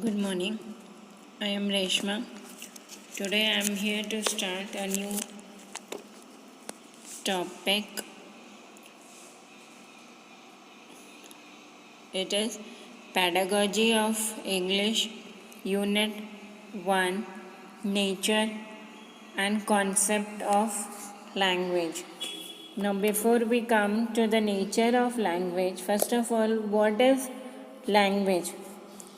Good morning. I am Reshma. Today I am here to start a new topic. It is Pedagogy of English, Unit 1, Nature and Concept of Language. Now, before we come to the nature of language, first of all, what is language?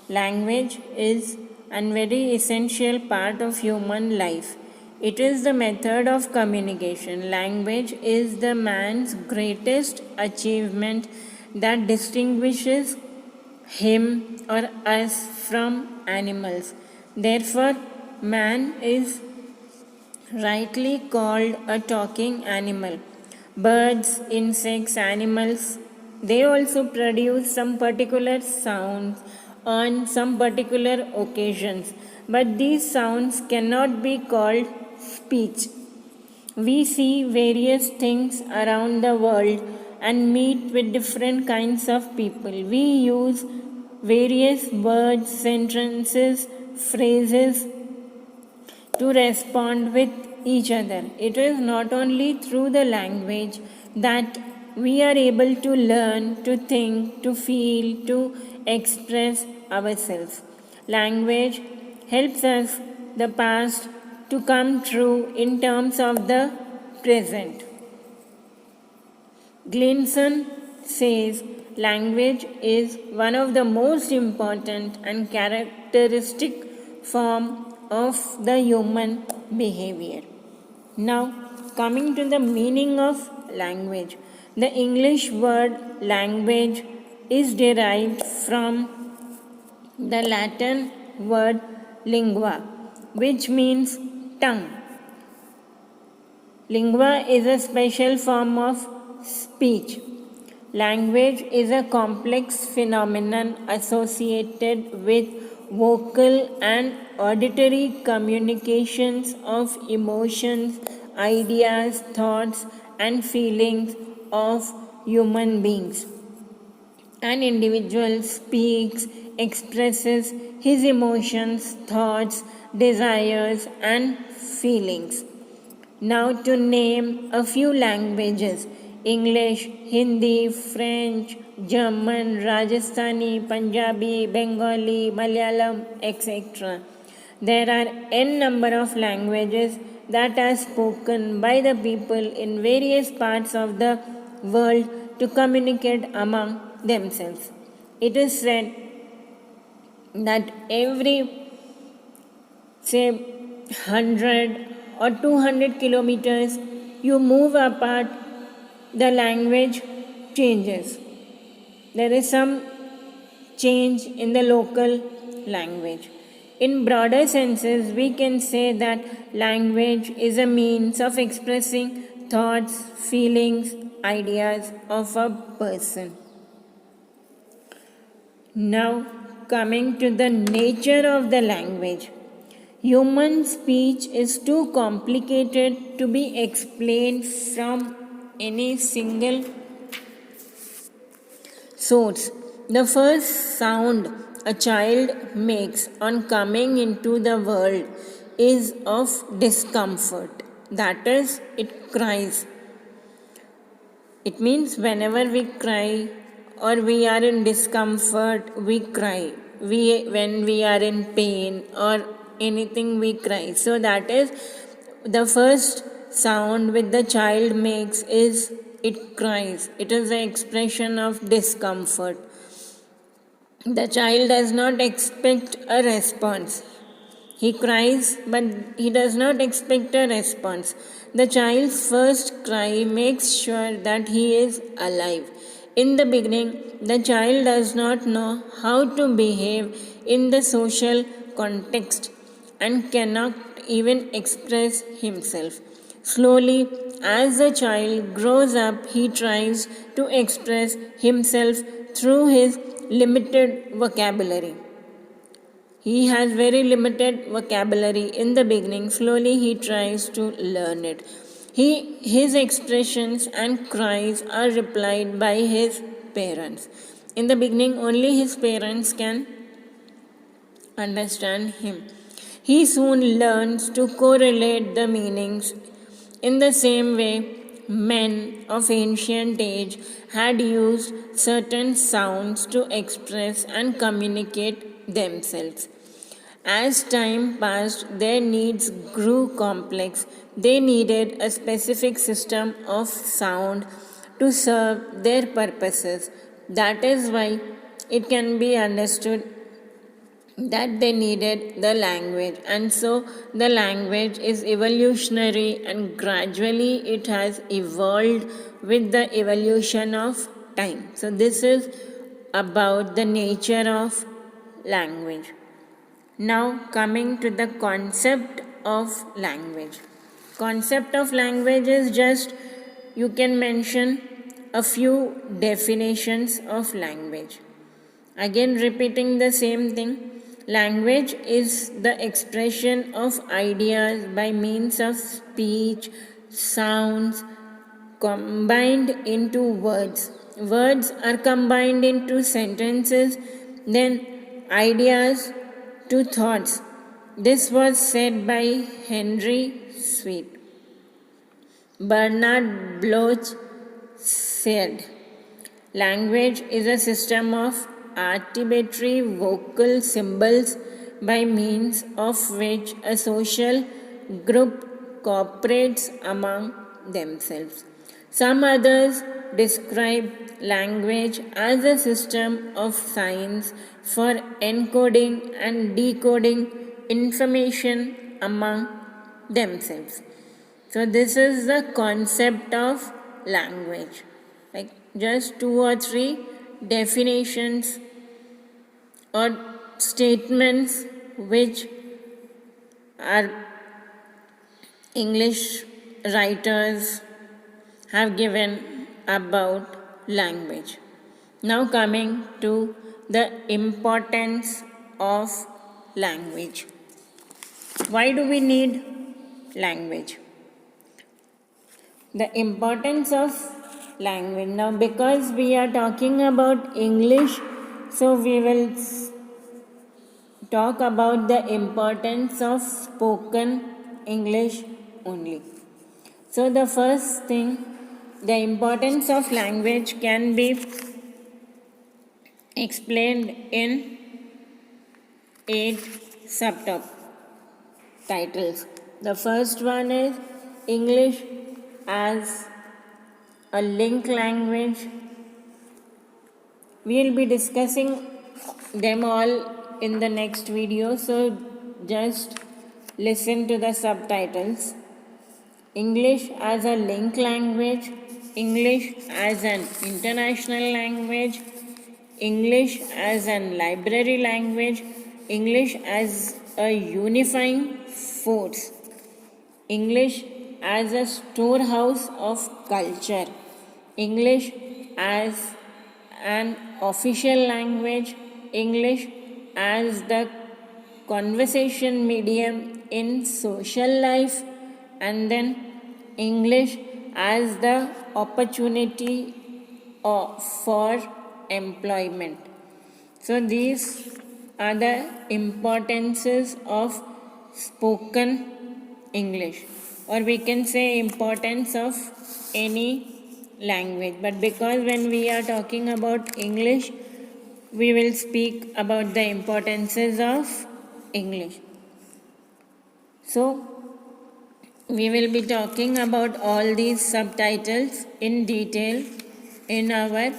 Language is a very essential part of human life. It is the method of communication. Language is the man's greatest achievement that distinguishes him or us from animals. Therefore, man is rightly called a talking animal. Birds, insects, animals, they also produce some particular sounds on some particular occasions, but these sounds cannot be called speech. We see various things around the world and meet with different kinds of people. We use various words, sentences, phrases to respond with each other. It is not only through the language that we are able to learn, to think, to feel, to express ourselves. Language helps us the past to come true in terms of the present. Glinson says language is one of the most important and characteristic form of the human behavior. Now, coming to the meaning of language, the English word language is derived from the Latin word lingua, which means tongue. Lingua is a special form of speech. Language is a complex phenomenon associated with vocal and auditory communications of emotions, ideas, thoughts, and feelings of human beings. An individual speaks, expresses his emotions, thoughts, desires, and feelings. Now, to name a few languages: English, Hindi, French, German, Rajasthani, Punjabi, Bengali, Malayalam, etc. There are n number of languages that are spoken by the people in various parts of the world to communicate among themselves. It is said that every, say, 100 or 200 kilometers you move apart, the language changes. There is some change in the local language. In broader senses, we can say that language is a means of expressing thoughts, feelings, ideas of a person. Now, coming to the nature of the language. Human speech is too complicated to be explained from any single source. The first sound a child makes on coming into the world is of discomfort. That is, it cries. It means whenever we cry or we are in discomfort, we cry. When we are in pain or anything, we cry. So that is the first sound which the child makes is it cries. It is the expression of discomfort. The child does not expect a response. He cries, but he does not expect a response. The child's first cry makes sure that he is alive. In the beginning, the child does not know how to behave in the social context and cannot even express himself. Slowly, as the child grows up, he tries to express himself through his limited vocabulary. He has very limited vocabulary in the beginning. Slowly he tries to learn it. His expressions and cries are replied by his parents. In the beginning, only his parents can understand him. He soon learns to correlate the meanings. In the same way, men of ancient age had used certain sounds to express and communicate themselves. As time passed, their needs grew complex. They needed a specific system of sound to serve their purposes. That is why it can be understood that they needed the language, and so the language is evolutionary and gradually it has evolved with the evolution of time. So this is about the nature of language. Now coming to the concept of language. Concept of language is just, you can mention a few definitions of language. Again repeating the same thing. Language is the expression of ideas by means of speech, sounds combined into words. Words are combined into sentences, then ideas to thoughts. This was said by Henry Sweet. Bernard Bloch said, language is a system of articulatory vocal symbols by means of which a social group cooperates among themselves. Some others describe language as a system of signs for encoding and decoding information among themselves. So this is the concept of language. Like just 2 or 3 definitions or statements which our English writers have given about language. Now coming to the importance of language. Why do we need language? The importance of language. Now because we are talking about English, so we will talk about the importance of spoken English only. So the first thing, the importance of language can be explained in 8 subtitles. The first one is English as a link language. We will be discussing them all in the next video, so just listen to the subtitles. English as a link language, English as an international language, English as an library language, English as a unifying force, English as a storehouse of culture, English as an official language, English as the conversation medium in social life, and then English as the opportunity for employment. So these are the importances of spoken English, or we can say importance of any language. But because when we are talking about English, we will speak about the importances of English. So we will be talking about all these subtitles in detail in our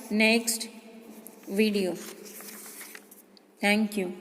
next video. Thank you.